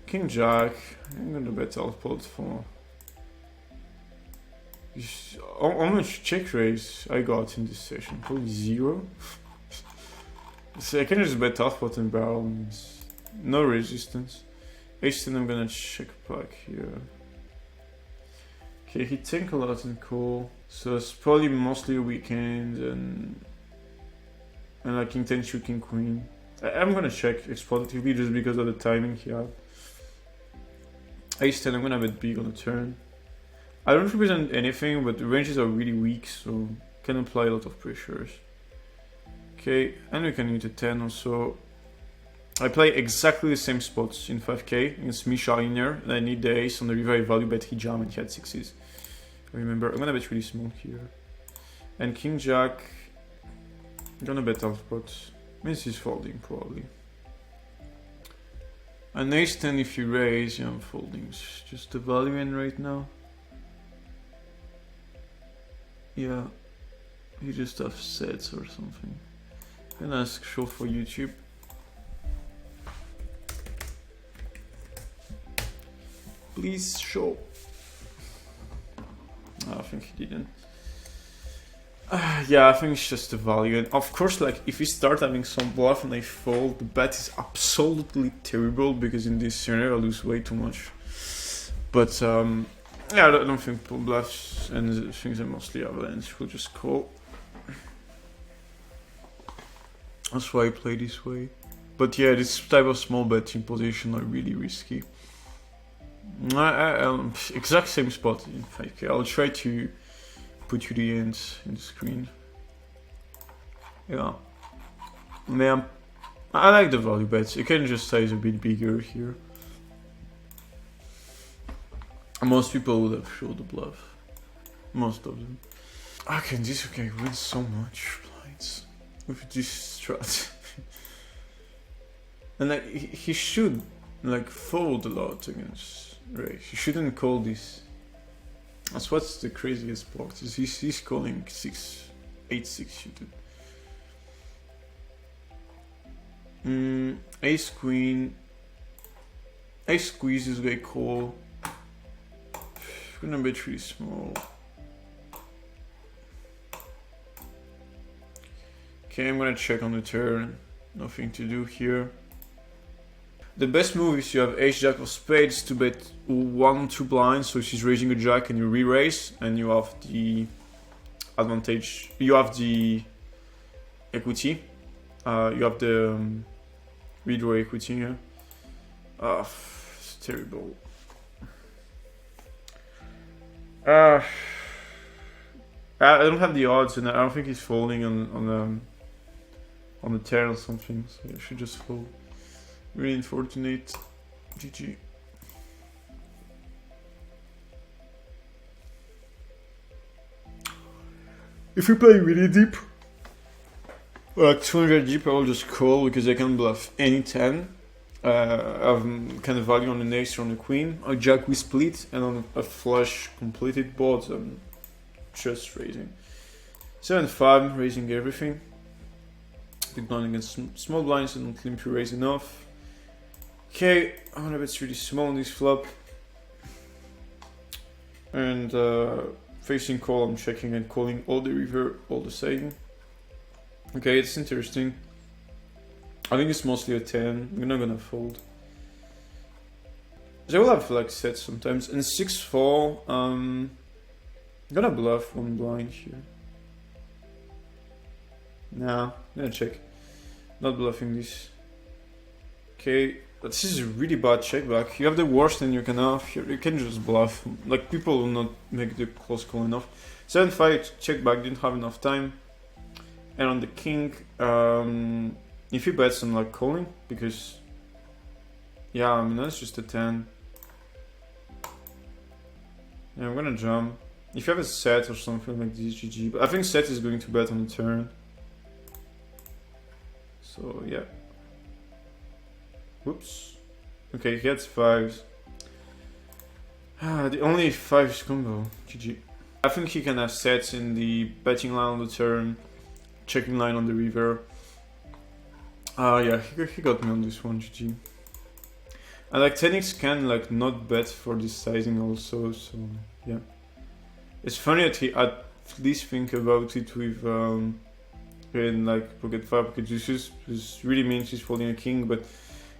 King jack, I'm gonna bet half pot for... How much check raise I got in this session? Probably 0. So I can just bet half pot and barrel and no resistance. Ace 10 I'm gonna check back here. Okay, he think a lot and call. So it's probably mostly a weekend and like king 10 shoot king queen. I'm gonna check exploitatively just because of the timing he had. Ace 10 I'm gonna bet big on the turn. I don't represent anything, but the ranges are really weak, so can apply a lot of pressures. Okay, and we can use a 10 also. I play exactly the same spots in 5k against Misha Liner, and I need the ace on the river. I value bet he jam and he had 6s. Remember, I'm gonna bet really small here. And king jack, I'm gonna bet half pot. This is folding probably. And ace 10 if you raise, yeah, I'm folding. It's just the value in right now. Yeah, you just have sets or something. Can ask show for YouTube. Please show. I think he didn't. Yeah, I think it's just the value. And of course, like if you start having some bluff and I fold, the bet is absolutely terrible because in this scenario I lose way too much. But yeah, I don't think people bluffs and things are mostly avalanche. We'll just call. That's why I play this way. But yeah, this type of small betting position are really risky. Exact same spot in 5k. I'll try to put you the ends in the screen. Yeah. Man, I like the value bets. You can just size a bit bigger here. Most people would have showed the bluff. Most of them. Okay, this guy wins so much blinds with this strat. And like he should like fold a lot against raise. He shouldn't call this. That's what's the craziest part is he's calling 8-6 suited. Ace queen. Ace squeezes they call. Gonna bet really small. Okay, I'm gonna check on the turn. Nothing to do here. The best move is you have ace jack of spades to bet 1-2 blinds, so she's raising a jack and you re-raise, and you have the advantage. You have the equity. You have the redraw equity here. It's terrible. I don't have the odds, and I don't think he's folding on the turn or something. So I should just fold. Really unfortunate. GG. If we play really deep, like 200 deep, I will just call because I can bluff any 10. I have kind of value on the ace or on the queen. A jack we split, and on a flush completed board, I'm just raising. 7-5, raising everything. Big blind against small blinds, and don't limp you raise enough. Okay, I'm gonna bet really small on this flop. And facing call, I'm checking and calling all the river, all the same. Okay, it's interesting. I think it's mostly a 10. We're not gonna fold. They will have like sets sometimes. And 6-4, I'm gonna bluff one blind here. Nah, I'm gonna check. Not bluffing this. Okay, but this is a really bad check back. You have the worst and you can have here. You can just bluff. Like, people will not make the close call enough. 7-5 check back, didn't have enough time. And on the king, if he bets, I'm like calling because, yeah, I mean that's just a 10. Yeah, I'm gonna jump. If you have a set or something like this, GG. But I think set is going to bet on the turn. So yeah. Whoops. Okay, he gets 5s. The only 5s combo. GG. I think he can have sets in the betting line on the turn, checking line on the river. Yeah, he got me on this one, GG. And like 10x can like not bet for this sizing also, so yeah. It's funny that he at least think about it with in like pocket 5, pocket deuces. This really means he's folding a king, but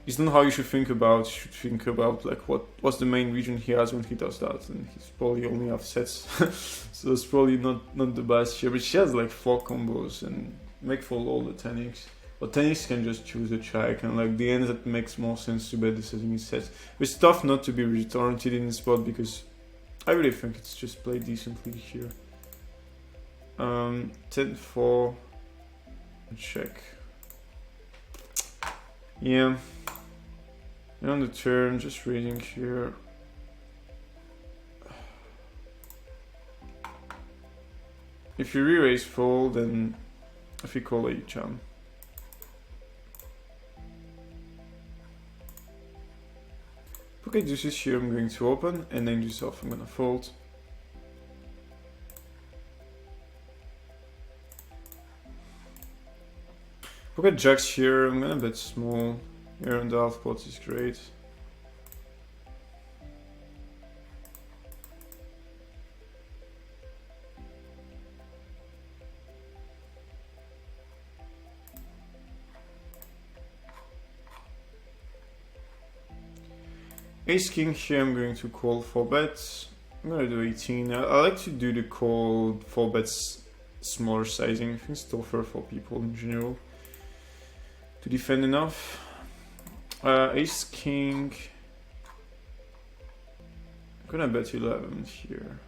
it's not how you should think about. You should think about like what's the main region he has when he does that, and he's probably only have sets, so it's probably not the best here. But she has like 4 combos and make fold all the 10x. But 10x can just choose a check, and like the end that makes more sense to bet the setting is sets. It's tough not to be retorted in the spot because I really think it's just played decently here. 10-4, check. Yeah. And on the turn, just raising here. If you re-raise fold, then if you call a jam. Pocket deuces here, I'm going to open, and then deuce off, I'm gonna fold. Pocket jacks here, I'm gonna bet small. Here on the half pot is great. Ace king here, I'm going to call 4 bets. I'm gonna do 18. I like to do the call 4 bets smaller sizing. I think it's tougher for people in general to defend enough. Ace king. I'm gonna bet 11 here.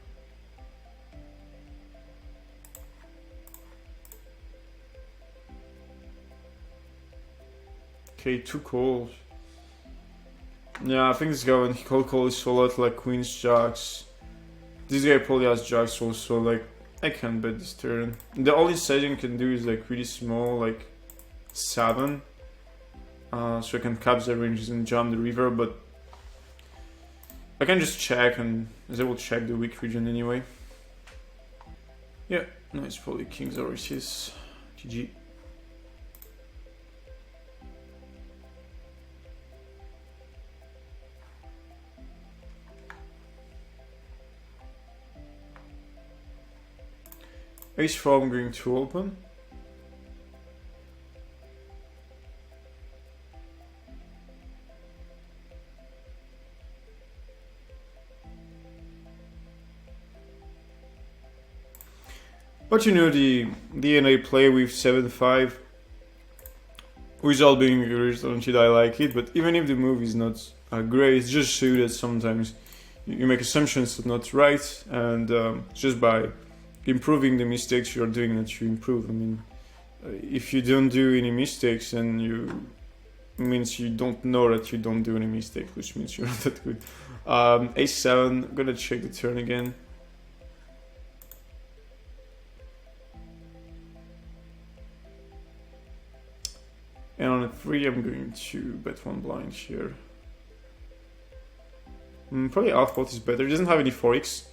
Okay, 2 calls. Yeah, I think this guy when he call is so lot like queens, jacks. This guy probably has jacks also, like I can't bet this turn. The only sizing I can do is like really small, like 7. So I can cap the ranges and jump the river, but I can just check, and they will check the weak region anyway. Yeah, nice, probably kings or aces. GG. Ace 4, I'm going to open. But you know the DNA play with 7-5 without being irritated, I like it, but even if the move is not great, it's just so that sometimes you make assumptions that are not right, and just by improving the mistakes you're doing that you improve. I mean, if you don't do any mistakes, then you means you don't know that you don't do any mistakes, which means you're not that good. A7, I'm gonna check the turn again. And on a 3, I'm going to bet 1 blind here. Probably half pot is better. It doesn't have any 4x.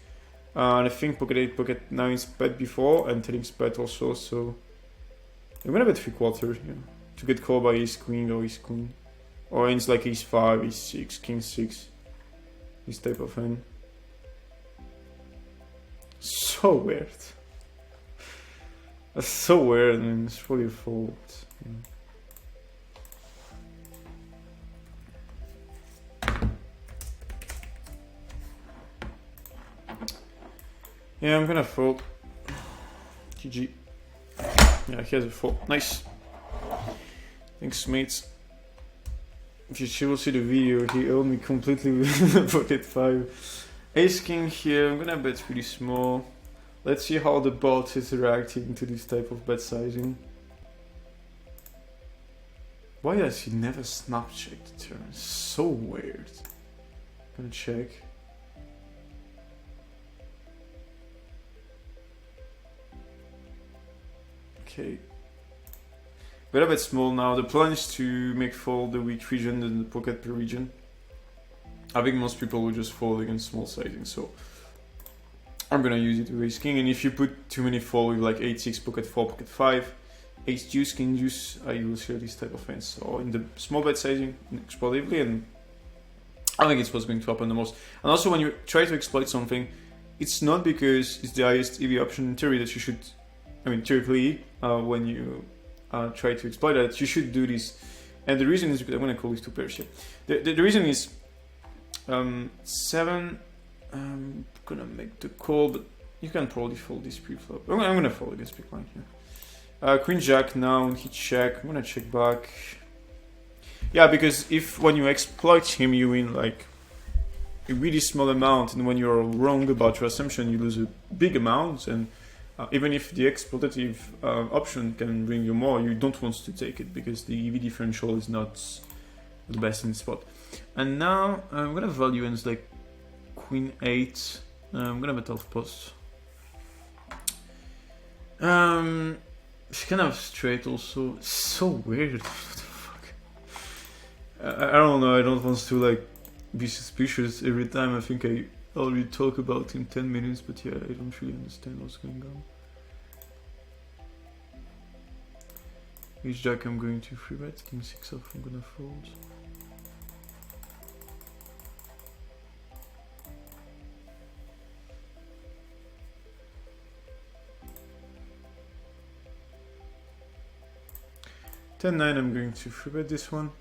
And I think pocket 8, pocket 9 is bet before, and 10 is bet also, so I'm gonna bet 3/4 here to get called by ace queen or ace queen. Or it's like ace 5, ace 6, king 6. This type of hand. So weird. That's so weird, I mean, it's probably a fold. Yeah. Yeah, I'm gonna fold. GG. Yeah, he has a fold. Nice. Thanks, mates. If you will see the video, he owned me completely with pocket 5. Ace king here, I'm gonna bet pretty small. Let's see how the bot is reacting to this type of bet sizing. Why does he never snap check the turn? So weird. Gonna check. Okay. But a bit small now. The plan is to make fold the weak region and the pocket per region. I think most people will just fold against small sizing, so I'm gonna use it with ace king. And if you put too many fold with like 8-6, pocket 4, pocket 5, ace deuce, king deuce, you will see this type of hands. So in the small bet sizing, exploitively, and I think it's what's going to happen the most. And also when you try to exploit something, it's not because it's the highest EV option in theory that you should, I mean theoretically, when you try to exploit that, you should do this. And the reason is because I'm going to call these two pairs here. The reason is 7, I'm going to make the call, but you can probably fold this pre-flop. I'm going to fold against big blind here. Queen jack now, he check. I'm going to check back. Yeah, because if when you exploit him, you win like a really small amount, and when you're wrong about your assumption, you lose a big amount. And even if the exploitative option can bring you more, you don't want to take it because the EV differential is not the best in the spot. And now I'm gonna value ends like queen 8. I'm gonna bet half post. It's kind of straight also. It's so weird. What the fuck? I don't know. I don't want to like be suspicious every time. I think I already talk about in 10 minutes, but yeah, I don't really understand what's going on. Ace jack, I'm going to free bet. King 6 off, I'm gonna fold. Ten 9, I'm going to free bet this one.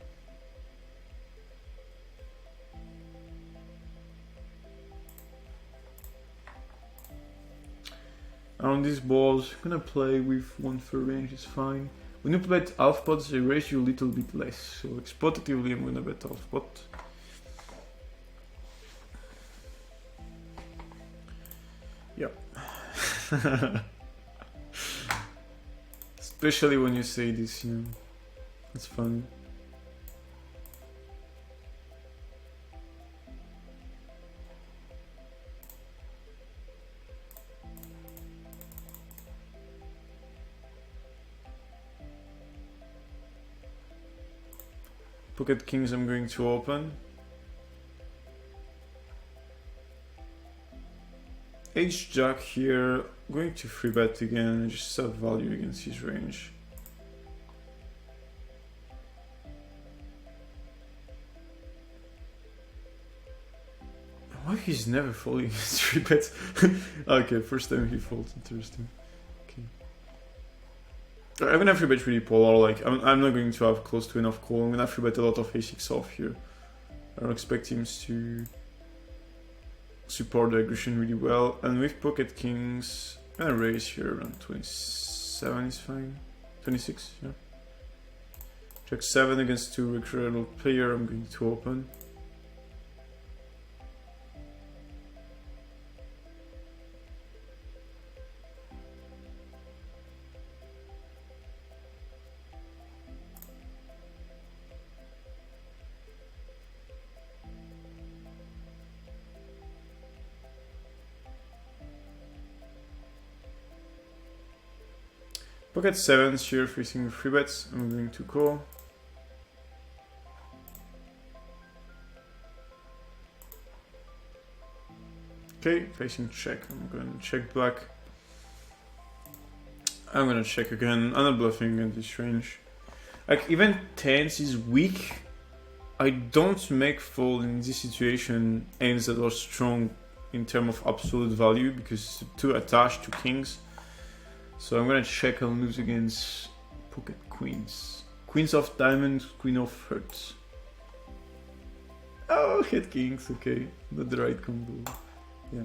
On these balls, I'm gonna play with 1/3 range, is fine. When you bet half pots, they raise you a little bit less. So exploitatively, I'm gonna bet half pot. Yeah. Especially when you say this, you know. It's funny. Pocket kings I'm going to open. Ace jack here, going to free bet again and just set value against his range. Why he's never folding against free bets? Okay, first time he folds, interesting. Okay. I'm gonna free bet really polar, like I'm not going to have close to enough call. I'm gonna free bet a lot of a6 off here. I don't expect him to support the aggression really well. And with pocket kings, I'm gonna raise here around 27 is fine. 26, yeah. Jack 7 against 2 recreational player, I'm going to open. Pocket 7s here facing 3 bets. I'm going to call. Okay, facing check. I'm going to check black. I'm going to check again. I'm not bluffing at this range. Like, even tens is weak. I don't make fold in this situation hands that are strong in terms of absolute value because it's too attached to kings. So I'm gonna check and lose against pocket queens. Queens of diamonds, queen of hearts. Oh, hit kings, okay. Not the right combo. Yeah.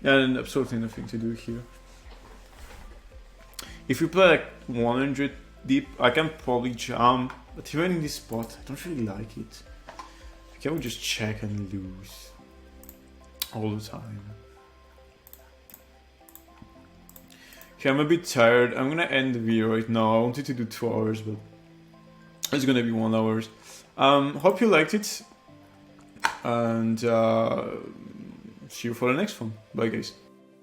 And absolutely nothing to do here. If you play like 100 deep, I can probably jump, but even in this spot, I don't really like it. Can we just check and lose all the time? Okay, I'm a bit tired. I'm gonna end the video right now. I wanted to do 2 hours, but it's gonna be 1 hour. Hope you liked it, and see you for the next one. Bye, guys.